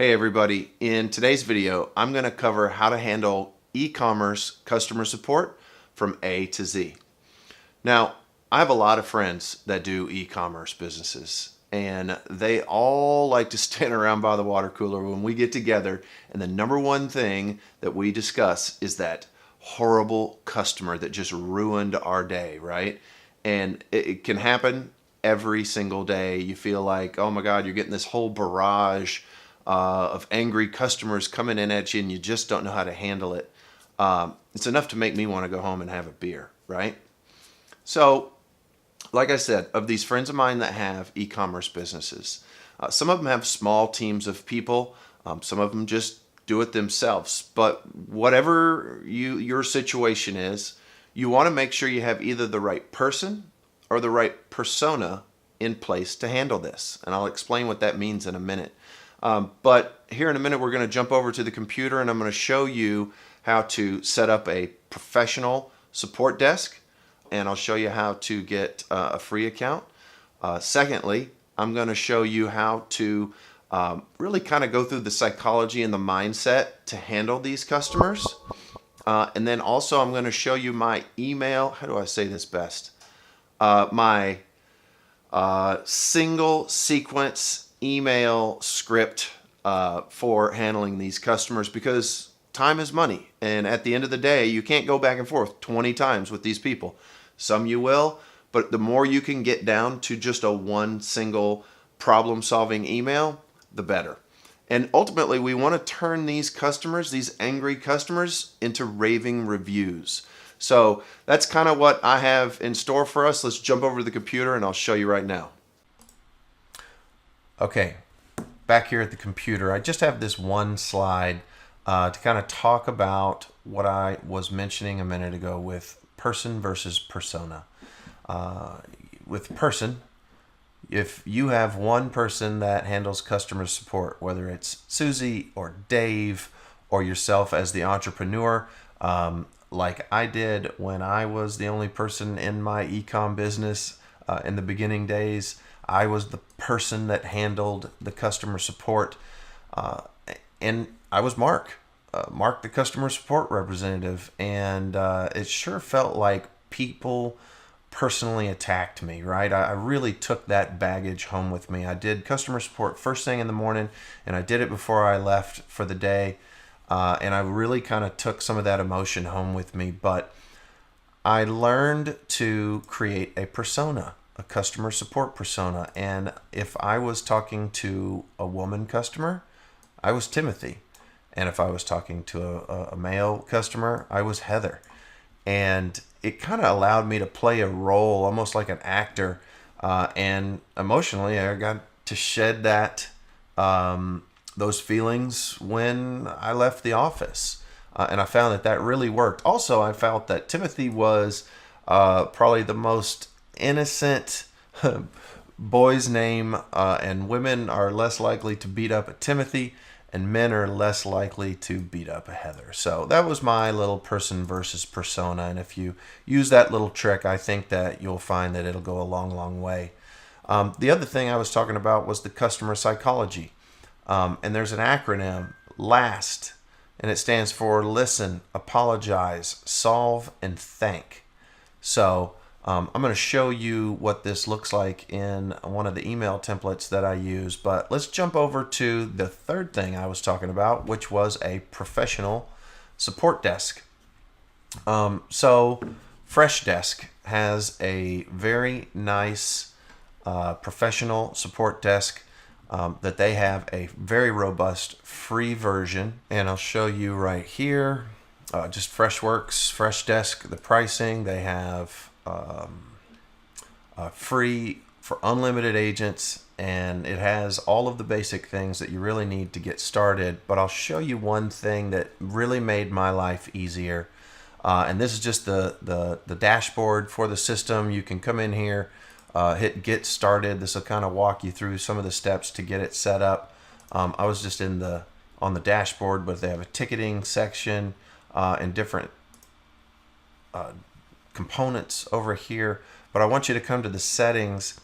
Hey everybody, in today's video I'm going to cover how to handle e-commerce customer support from A to Z. Now, I have a lot of friends that do e-commerce businesses and they all like to stand around by the water cooler when we get together, and the number one thing that we discuss is that horrible customer that just ruined our day, right? And it can happen every single day. You feel like, oh my God, you're getting this whole barrage of angry customers coming in at you and you just don't know how to handle it. It's enough to make me want to go home and have a beer, right? So, like I said, of these friends of mine that have e-commerce businesses, some of them have small teams of people. Some of them just do it themselves. But whatever your situation is, you want to make sure you have either the right person or the right persona in place to handle this. And I'll explain what that means in a minute. But here in a minute, we're going to jump over to the computer and I'm going to show you how to set up a professional support desk. And I'll show you how to get a free account. Secondly, I'm going to show you how to really kind of go through the psychology and the mindset to handle these customers. And then also I'm going to show you my email. How do I say this best? My single sequence email script for handling these customers, because time is money. And at the end of the day, you can't go back and forth 20 times with these people. Some you will, but the more you can get down to just a one single problem-solving email, the better. And ultimately, we want to turn these customers, these angry customers, into raving reviews. So that's kind of what I have in store for us. Let's jump over to the computer and I'll show you right now. Okay, back here at the computer, I just have this one slide to kind of talk about what I was mentioning a minute ago with person versus persona. With person, if you have one person that handles customer support, whether it's Susie or Dave or yourself as the entrepreneur, like I did when I was the only person in my e-com business in the beginning days, I was the person that handled the customer support, and I was Mark, the customer support representative, and it sure felt like people personally attacked me, right? I really took that baggage home with me. I did customer support first thing in the morning, and I did it before I left for the day, and I really kind of took some of that emotion home with me, but I learned to create a persona, a customer support persona. And if I was talking to a woman customer, I was Timothy. And if I was talking to a male customer, I was Heather. And it kind of allowed me to play a role almost like an actor. And emotionally, I got to shed that those feelings when I left the office. And I found that that really worked. Also, I felt that Timothy was probably the most innocent boy's name, and women are less likely to beat up a Timothy, and men are less likely to beat up a Heather. So that was my little person versus persona, and if you use that little trick, I think that you'll find that it'll go a long, long way. The other thing I was talking about was the customer psychology, and there's an acronym, LAST, and it stands for listen, apologize, solve, and thank. So I'm going to show you what this looks like in one of the email templates that I use, but let's jump over to the third thing I was talking about, which was a professional support desk. So Freshdesk has a very nice professional support desk that they have a very robust free version, and I'll show you right here. Just Freshworks, Freshdesk, the pricing. They have free for unlimited agents, and it has all of the basic things that you really need to get started. But I'll show you one thing that really made my life easier, and this is just the dashboard for the system. You can come in here, hit get started. This will kind of walk you through some of the steps to get it set up. I was just on the dashboard, but they have a ticketing section and different components over here. But I want you to come to the settings,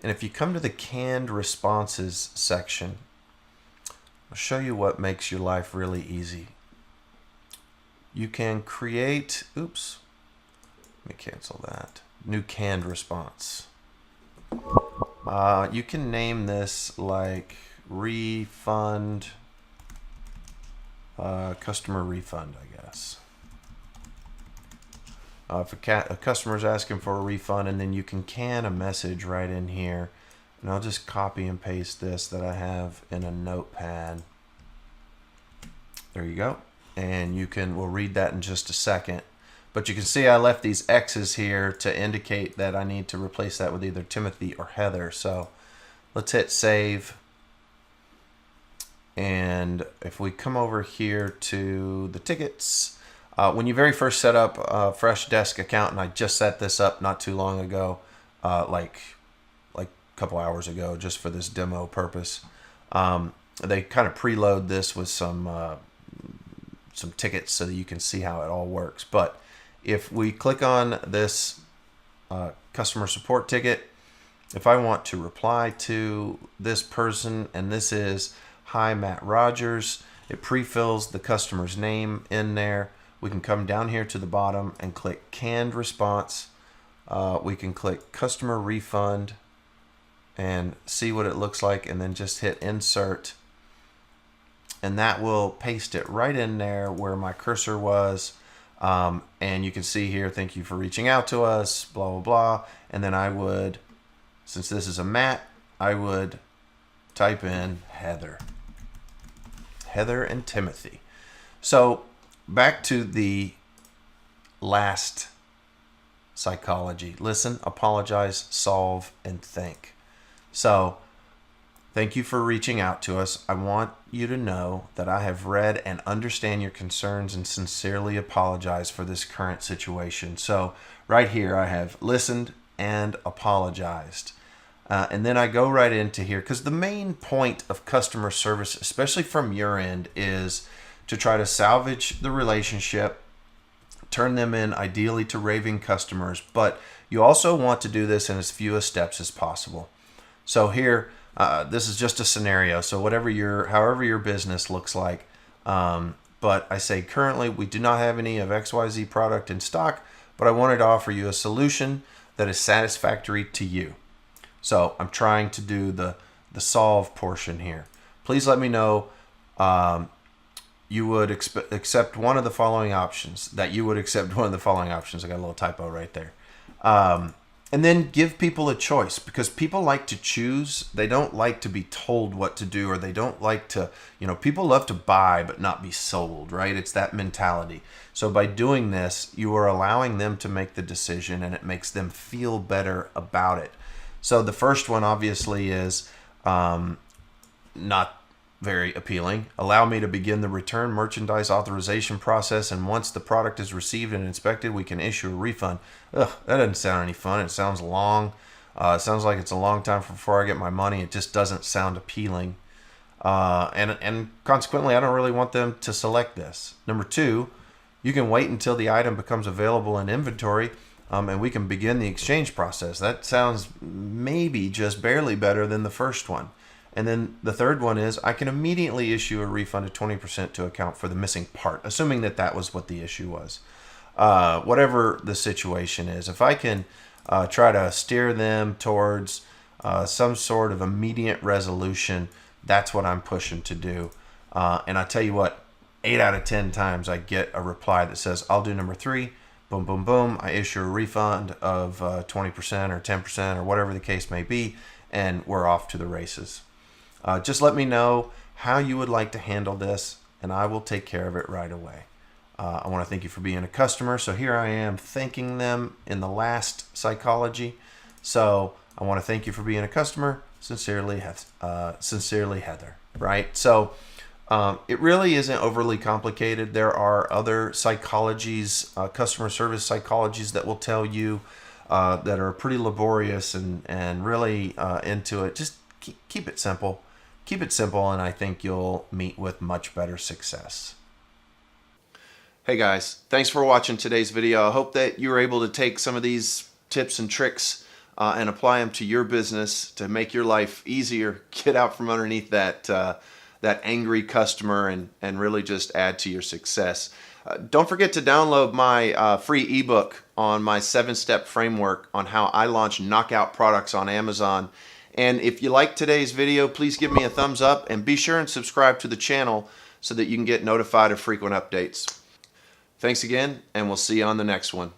and if you come to the canned responses section, I'll show you what makes your life really easy. You can create, oops, let me cancel that. New canned response. You can name this like refund, customer refund, I guess. If a customer's asking for a refund, and then you can can a message right in here. And I'll just copy and paste this that I have in a notepad. There you go. And we'll read that in just a second. But you can see I left these X's here to indicate that I need to replace that with either Timothy or Heather. So let's hit save. And if we come over here to the tickets, when you very first set up a fresh desk account, and I just set this up not too long ago, like a couple hours ago, just for this demo purpose, they kind of preload this with some tickets so that you can see how it all works. But if we click on this customer support ticket, if I want to reply to this person, and this is hi Matt Rogers, it pre-fills the customer's name in there. We can come down here to the bottom and click canned response. We can click customer refund and see what it looks like, and then just hit insert, and that will paste it right in there where my cursor was. And you can see here, thank you for reaching out to us, blah, blah, blah. And then I would, since this is a Matt, I would type in Heather and Timothy. So back to the last psychology: listen, apologize, solve, and think. So thank you for reaching out to us. I want you to know that I have read and understand your concerns and sincerely apologize for this current situation. So right here, I have listened and apologized. And then I go right into here, because the main point of customer service, especially from your end, is to try to salvage the relationship, turn them in ideally to raving customers, but you also want to do this in as few steps as possible. So here, this is just a scenario. So however your business looks like, but I say currently we do not have any of XYZ product in stock, but I wanted to offer you a solution that is satisfactory to you. So I'm trying to do the solve portion here. Please let me know you would accept one of the following options. I got a little typo right there. And then give people a choice, because people like to choose. They don't like to be told what to do, or they don't like to, people love to buy but not be sold, right? It's that mentality. So by doing this, you are allowing them to make the decision, and it makes them feel better about it. So the first one obviously is not very appealing. Allow me to begin the return merchandise authorization process, and once the product is received and inspected, we can issue a refund. Ugh, that doesn't sound any fun. It sounds long. It sounds like it's a long time before I get my money. It just doesn't sound appealing. And consequently, I don't really want them to select this. Number two, you can wait until the item becomes available in inventory, and we can begin the exchange process. That sounds maybe just barely better than the first one. And then the third one is I can immediately issue a refund of 20% to account for the missing part, assuming that was what the issue was. Whatever the situation is, if I can try to steer them towards some sort of immediate resolution, that's what I'm pushing to do. And I tell you what, 8 out of 10 times I get a reply that says, I'll do number 3, boom, boom, boom. I issue a refund of 20% or 10% or whatever the case may be, and we're off to the races. Just let me know how you would like to handle this, and I will take care of it right away. I want to thank you for being a customer. So here I am thanking them in the last psychology. So I want to thank you for being a customer. Sincerely, Heather. Right? So it really isn't overly complicated. There are other psychologies, customer service psychologies, that will tell you that are pretty laborious and really into it. Just keep it simple. Keep it simple, and I think you'll meet with much better success. Hey guys, thanks for watching today's video. I hope that you were able to take some of these tips and tricks and apply them to your business to make your life easier, get out from underneath that that angry customer and really just add to your success. Don't forget to download my free ebook on my 7-step framework on how I launch knockout products on Amazon. And if you like today's video, please give me a thumbs up and be sure and subscribe to the channel so that you can get notified of frequent updates. Thanks again, and we'll see you on the next one.